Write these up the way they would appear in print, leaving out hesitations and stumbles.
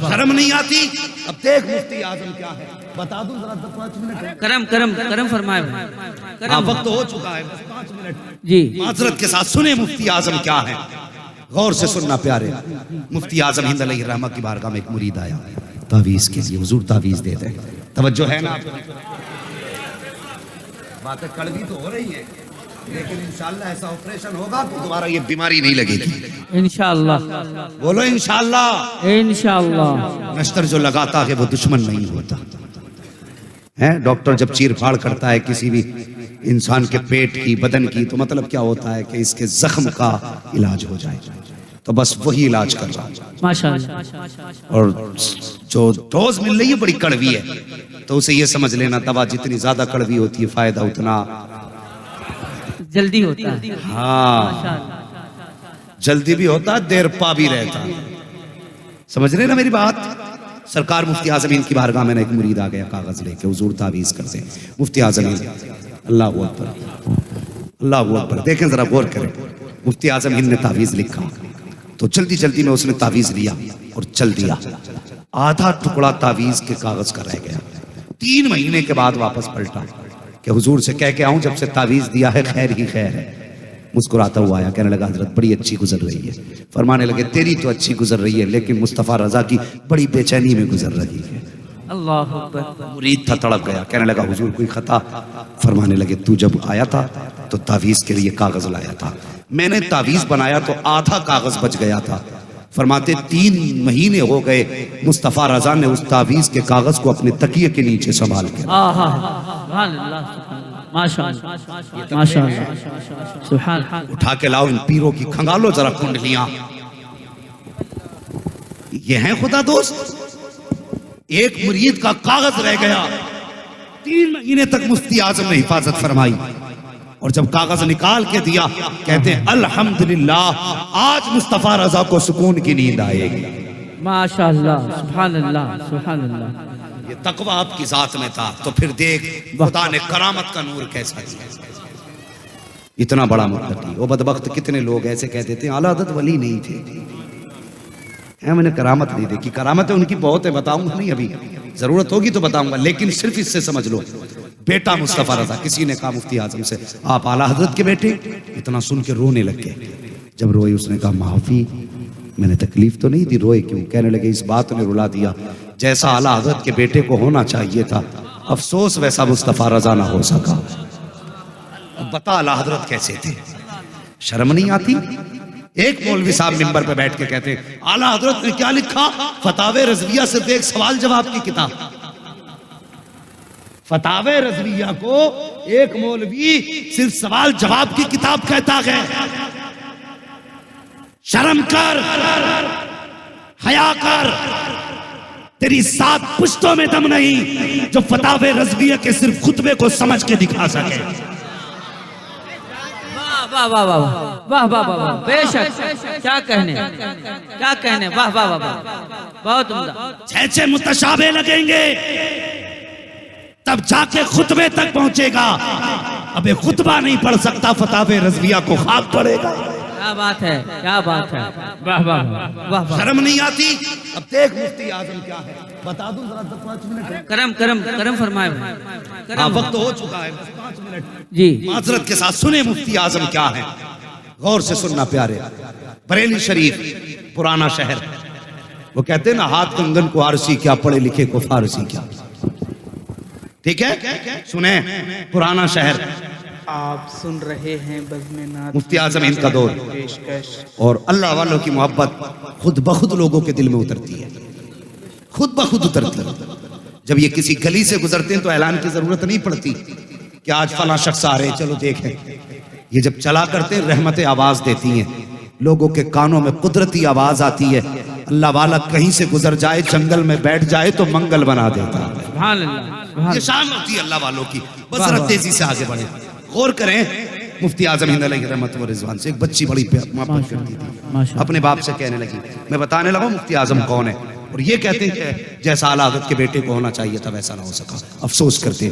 شرم نہیں آتی؟ اب دیکھ مفتی اعظم کیا ہے، بتا دوں ذرا 5 منٹ کرم فرمائے ہاں وقت ہو چکا ہے، بس 5 منٹ جی معذرت کے ساتھ سنیں مفتی اعظم کیا ہے، غور سے سننا پیارے۔ مفتی اعظم ہند علیہ الرحمہ کی بارگاہ میں ایک مرید آیا تعویذ کے لیے، حضور تعویذ دے دیں، توجہ ہے نا؟ باتیں کڑوی تو ہو رہی ہیں لیکن انشاءاللہ ایسا آپریشن ہوگا کہ دوبارہ یہ بیماری نہیں لگے گی، انشاءاللہ بولو انشاءاللہ۔ انشاءاللہ نشتر جو لگاتا ہے وہ دشمن نہیں ہوتا ہے۔ ڈاکٹر جب چیر پھاڑ کرتا ہے کسی بھی انسان کے پیٹ کی، بدن کی، تو مطلب کیا ہوتا ہے کہ اس کے زخم کا علاج ہو جائے، تو بس وہی علاج کر رہا ہے۔ ماشاءاللہ۔ اور جو ڈوز مل رہی ہے بڑی کڑوی ہے، تو اسے یہ سمجھ لینا دوا جتنی زیادہ کڑوی ہوتی ہے فائدہ اتنا جلدی ہوتا ہے۔ ہاں جلدی بھی ہوتا، دیر پا بھی رہتا، سمجھ رہے نا میری بات؟ سرکار مفتی اعظم ہند کی بارگاہ میں نے ایک مرید آ گیا کاغذ لے کے، حضور تعویذ کر دیں۔ مفتی اعظم ہند، اللہ اکبر اللہ اکبر، دیکھیں ذرا غور کریں، مفتی اعظم ہند نے تعویذ لکھا تو جلدی جلدی میں اس نے تعویذ لیا اور چل دیا، آدھا ٹکڑا تعویذ کے کاغذ کا رہ گیا۔ 3 مہینے کے بعد واپس پلٹا کہ حضور سے کہہ کے آؤں جب سے تعویذ دیا ہے خیر ہی خیر ہے۔ مسکراتا ہوا آیا، کہنے لگا حضرت بڑی اچھی گزر رہی ہے۔ فرمانے لگے تیری تو اچھی گزر رہی ہے لیکن مصطفیٰ رضا کی بڑی بے چینی میں گزر رہی ہے۔ اللہ اکبر۔ مرید تھا، تڑپ گیا، کہنے لگا حضور کوئی خطا؟ فرمانے لگے تو جب آیا تھا تو تعویذ کے لیے کاغذ لایا تھا، میں نے تعویذ بنایا تو آدھا کاغذ بچ گیا تھا۔ فرماتے 3 مہینے ہو گئے مصطفیٰ رضا نے اس تعویذ کے کاغذ کو اپنے تکیے کے نیچے سنبھال کے سبحان اللہ ماشاءاللہ ماشاءاللہ سبحان اللہ۔ اٹھا کے لاؤ ان پیروں کی، کھنگالو ذرا کنڈلیاں، یہ ہیں خدا دوست؟ ایک مرید کا کاغذ رہ گیا، 3 مہینے تک مفتی اعظم نے حفاظت فرمائی، اور جب کاغذ نکال کے دیا کہتے ہیں الحمدللہ آج مصطفیٰ رضا کو سکون کی نیند آئے گی۔ ماشاءاللہ سبحان اللہ سبحان اللہ۔ یہ تقوی آپ کی ذات میں تھا، تو پھر دیکھ خدا نے کرامت کا نور کیسا دیا، اتنا بڑا متقی۔ وہ بدبخت کتنے لوگ ایسے کہتے تھے اعلیٰ حضرت ولی نہیں تھے، میں نے کرامت نہیں دیکھی، کرامتیں ان کی بہت ہے، بتاؤں گا نہیں، ابھی ضرورت ہوگی تو بتاؤں گا، لیکن صرف اس سے سمجھ لو بیٹا مصطفیٰ رضا۔ کسی نے کہا مفتی اعظم سے آپ اعلیٰ حضرت کے بیٹے؟ اتنا سن کے رونے لگ گئے، جب روئے اس نے کہا معافی، میں نے تکلیف تو نہیں دی، روئے کیوں؟ کہنے لگے اس بات نے رلا دیا، جیسا اعلیٰ حضرت کے بیٹے کو ہونا چاہیے تھا، افسوس ویسا مصطفیٰ رضا نہ ہو سکا۔ اب بتا اعلیٰ حضرت کیسے تھے، شرم نہیں آتی؟ ایک مولوی صاحب منبر پہ بیٹھ کے کہتے اعلیٰ حضرت نے کیا لکھا؟ فتاوی رضویہ صرف ایک سوال جواب کی کتاب، فتاوی رضویہ کو ایک مولوی صرف سوال جواب کی کتاب کہتا ہے۔ شرم کر، حیا کر، تیری 7 پشتوں میں دم نہیں جو فتاوی رضویہ کے صرف خطبے کو سمجھ کے دکھا سکے۔ واہ واہ واہ واہ واہ واہ واہ، بے شک، کیا کہنے کیا کہنے، واہ واہ واہ واہ، بہت عمدہ۔ 6 متشابہ لگیں گے تب جا کے خطبے تک پہنچے گا، اب خطبہ نہیں پڑھ سکتا فتاوی رضویہ کو خاک پڑے گا۔ کیا بات ہے، کیا بات ہے، واہ واہ واہ واہ۔ شرم نہیں آتی؟ اب دیکھ مفتی اعظم کیا ہے، بتا دوں ذرا 5 منٹ کرم فرمائے۔ وقت ہو چکا ہے، بس 5 منٹ جی معذرت کے ساتھ سنیں مفتی اعظم کیا ہے، غور سے سننا پیارے۔ بریلی شریف پرانا شہر، وہ کہتے ہیں نا ہاتھ کنگن کو آرسی کیا، پڑھے لکھے کو فارسی کیا، ٹھیک ہے؟ سنیں پرانا شہر، آپ سن رہے ہیں بزم نعت مفتی اعظم ہند کا دور، پیشکش۔ اور اللہ والوں کی محبت خود بخود لوگوں کے دل میں اترتی ہے، خود بخود اترتی ہے۔ جب یہ کسی گلی سے گزرتے ہیں تو اعلان کی ضرورت نہیں پڑتی کہ آج فلاں شخص آ رہے ہیں چلو دیکھیں، یہ جب چلا کرتے ہیں رحمتیں آواز دیتی ہیں، لوگوں کے کانوں میں قدرتی آواز آتی ہے، اللہ والا کہیں سے گزر جائے جنگل میں بیٹھ جائے تو منگل بنا دیتا ہے۔ سبحان اللہ، یہ شان ہوتی ہے اللہ والوں کی، بس ذرا تیزی سے آگے بڑھیں، غور کریں۔ مفتی اعظم ہند علیہ رحمت و رضوان سے ایک بچی بڑی محبت کرتی تھی، اپنے باپ سے کہنے لگی، میں بتانے لگا مفتی اعظم کون ہے، اور یہ کہتے ہیں کہ جیسا اعلیٰ حضرت کے بیٹے کو ہونا چاہیے تھا ویسا نہ ہو سکا، افسوس کرتے۔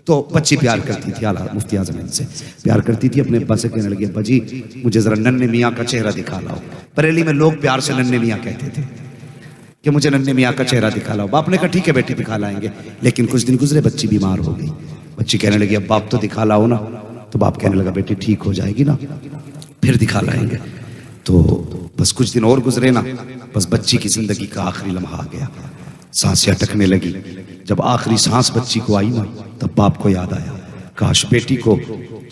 تو بچی پیار کرتی تھی اعلیٰ مفتی اعظم ہند سے پیار کرتی تھی، اپنے ابا سے کہنے لگی ابا جی مجھے ذرا ننھے میاں کا چہرہ دکھا لاؤ۔ بریلی میں لوگ پیار سے ننھے میاں کہتے تھے کہ مجھے ننھے میاں کا چہرہ دکھا لاؤ. باپ نے کہا ٹھیک ہے بیٹی دکھا لائیں گے. لیکن کچھ دن گزرے بچی بیمار ہو گئی. بچی کہنے لگی اب باپ تو دکھا لاؤ نا. تو باپ کہنے لگا بیٹی ٹھیک ہو جائے گی نا پھر دکھا لائیں گے. تو بس کچھ دن اور گزرے نا, بس بچی کی زندگی کا آخری لمحہ آ گیا. سانسیں اٹکنے لگی. جب آخری سانس بچی کو آئی نا تب باپ کو یاد آیا کاش بیٹی کو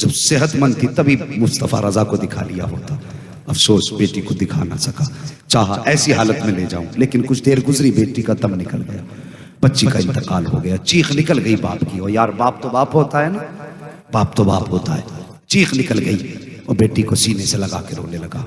جب صحت مند تھی تبھی مصطفیٰ رضا کو دکھا لیا ہوتا. افسوس بیٹی کو دکھا نہ سکا. چاہا ایسی حالت میں لے جاؤں لیکن کچھ دیر گزری بیٹی کا دم نکل گیا. بچی کا انتقال ہو گیا. چیخ نکل گئی باپ کی. اور یار باپ تو باپ ہوتا ہے نا, باپ تو باپ ہوتا ہے. چیخ نکل گئی اور بیٹی کو سینے سے لگا کے رونے لگا.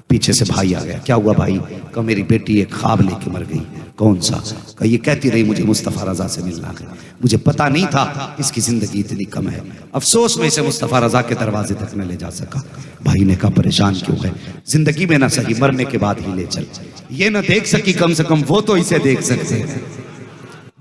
پیچھے سے بھائی آ گیا. کیا ہوا بھائی؟ کہا میری بیٹی ایک خواب لے کے مر گئی. کون سا؟ کہا یہ کہتی رہی مجھے مصطفیٰ رضا سے ملنا ہے. مجھے پتا نہیں تھا اس کی زندگی اتنی کم ہے. افسوس میں اسے مصطفیٰ رضا کے دروازے تک نہ لے جا سکا. بھائی نے کہا پریشان کیوں ہے؟ زندگی میں نہ صحیح مرنے کے بعد ہی لے چل. یہ نہ دیکھ سکی کم سے کم وہ تو اسے دیکھ سکتے ہیں,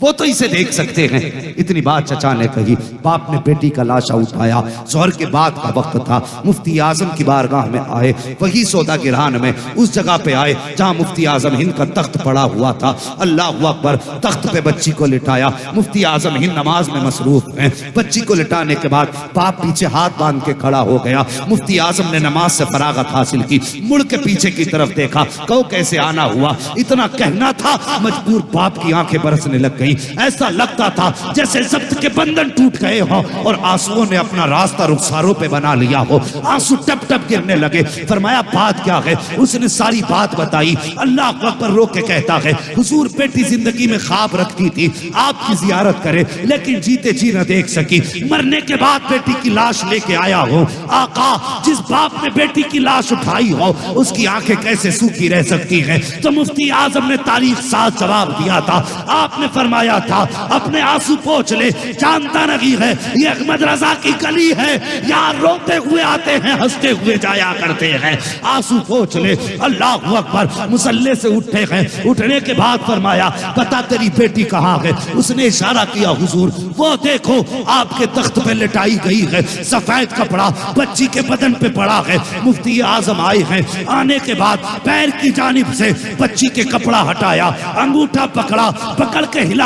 وہ تو اسے دیکھ سکتے ہیں. اتنی بات چچا نے کہی. باپ نے بیٹی کا لاشا اٹھایا. ظہر کے بعد کا وقت تھا. مفتی اعظم کی بارگاہ میں آئے. وہی سودا گران میں اس جگہ پہ آئے جہاں مفتی اعظم ہند کا تخت پڑا ہوا تھا. اللہ اکبر. تخت پہ بچی کو لٹایا. مفتی اعظم ہند نماز میں مصروف ہیں. بچی کو لٹانے کے بعد باپ پیچھے ہاتھ باندھ کے کھڑا ہو گیا. مفتی اعظم نے نماز سے فراغت حاصل کی. مڑ کے پیچھے کی طرف دیکھا. کہو کیسے آنا ہوا؟ اتنا کہنا تھا مجبور باپ کی آنکھیں برسنے لگ گئی. ایسا لگتا تھا جیسے ضبط کے بندن ٹوٹ گئے ہو اور آنسوؤں نے اپنا راستہ رخساروں پہ بنا لیا ہو. آنسو ٹپ ٹپ گرنے لگے. فرمایا بات کیا ہے؟ اس نے ساری بات بتائی. اللہ اکبر رو کے کہتا ہے حضور بیٹی زندگی میں خواب رکھتی تھی آپ کی زیارت کرے لیکن جیتے جی نہ دیکھ سکی. مرنے کے بعد بیٹی کی لاش لے کے آیا ہو. آقا جس باپ نے بیٹی کی لاش اٹھائی ہو اس کی آنکھیں کیسے سوکھی رہ سکتی ہیں؟ تو مفتی اعظم نے تاریخ ساتھ جواب دیا تھا. آپ نے فرمایا تھا اپنے آنسو پوچھ لے. جانتا نہیں ہے یہ احمد رضا کی گلی ہے, یہاں روتے ہوئے آتے ہیں ہنستے ہوئے جایا کرتے ہیں. آنسو پوچھ لے. اللہ اکبر. مصلے سے اٹھے ہیں. اٹھنے کے بعد فرمایا بتا تیری بیٹی کہاں ہے؟ اس نے اشارہ کیا حضور وہ دیکھو آپ کے تخت پہ لٹائی گئی ہے. سفید کپڑا بچی کے بدن پہ پڑا ہے. مفتی اعظم آئے ہیں. آنے کے بعد پیر کی جانب سے بچی کے کپڑا ہٹایا, انگوٹھا پکڑا, پکڑ کے ہلایا.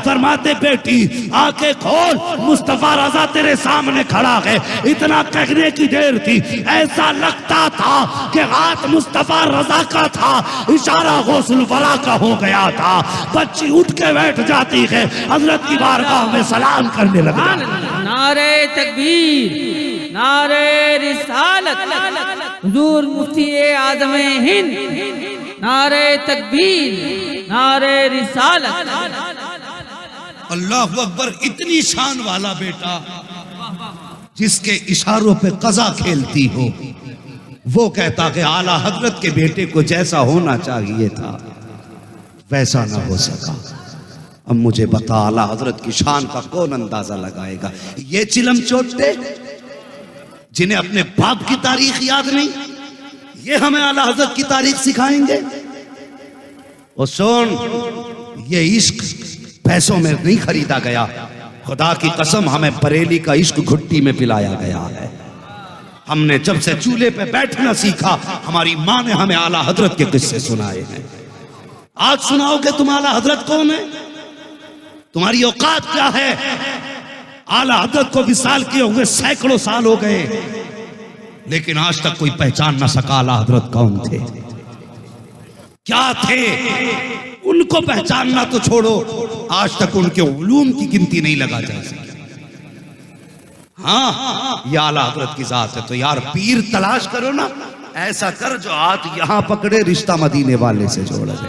فرماتے بیٹی آنکھیں کھول, مصطفیٰ رضا تیرے سامنے کھڑا ہے. اتنا کہنے کی دیر تھی ایسا لگتا تھا کہ ہاتھ مصطفیٰ رضا کا تھا, اشارہ غوث الورا کا ہو گیا تھا. بچی اٹھ کے بیٹھ جاتی ہے, حضرت کی بارگاہ میں سلام کرنے لگا. نعرہ تکبیر, نعرہ رسالت, حضور مفتی اعظم ہند. نعرہ تکبیر, نعرہ رسالت. اللہ اکبر. اتنی شان والا بیٹا جس کے اشاروں پہ قضا کھیلتی ہو, وہ کہتا کہ اعلیٰ حضرت کے بیٹے کو جیسا ہونا چاہیے تھا ویسا نہ ہو سکا. اب مجھے بتا اعلیٰ حضرت کی شان کا کون اندازہ لگائے گا؟ یہ چلم چوٹے جنہیں اپنے باپ کی تاریخ یاد نہیں, یہ ہمیں اعلیٰ حضرت کی تاریخ سکھائیں گے؟ اور سن, یہ عشق پیسوں میں نہیں خریدا گیا. خدا کی قسم ہمیں بریلی کا عشق گھٹی میں پلایا گیا ہے. ہم نے جب سے چولہے پہ بیٹھنا سیکھا ہماری ماں نے ہمیں اعلیٰ حضرت کے قصے سنائے ہیں. آج سناؤ کہ تم اعلیٰ حضرت کون ہے, تمہاری اوقات کیا ہے؟ اعلیٰ حضرت کو وصال کیے ہوئے سینکڑوں سال ہو گئے لیکن آج تک کوئی پہچان نہ سکا اعلیٰ حضرت کون تھے, کیا تھے. ان کو پہچاننا تو چھوڑو, آج تک ان کے علوم کی گنتی نہیں لگا جا سکی. ہاں یہ اعلیٰ حضرت کی ذات ہے تو یار پیر تلاش کرو نا, ایسا کر جو ہاتھ یہاں پکڑے رشتہ مدینے والے سے جوڑ دے.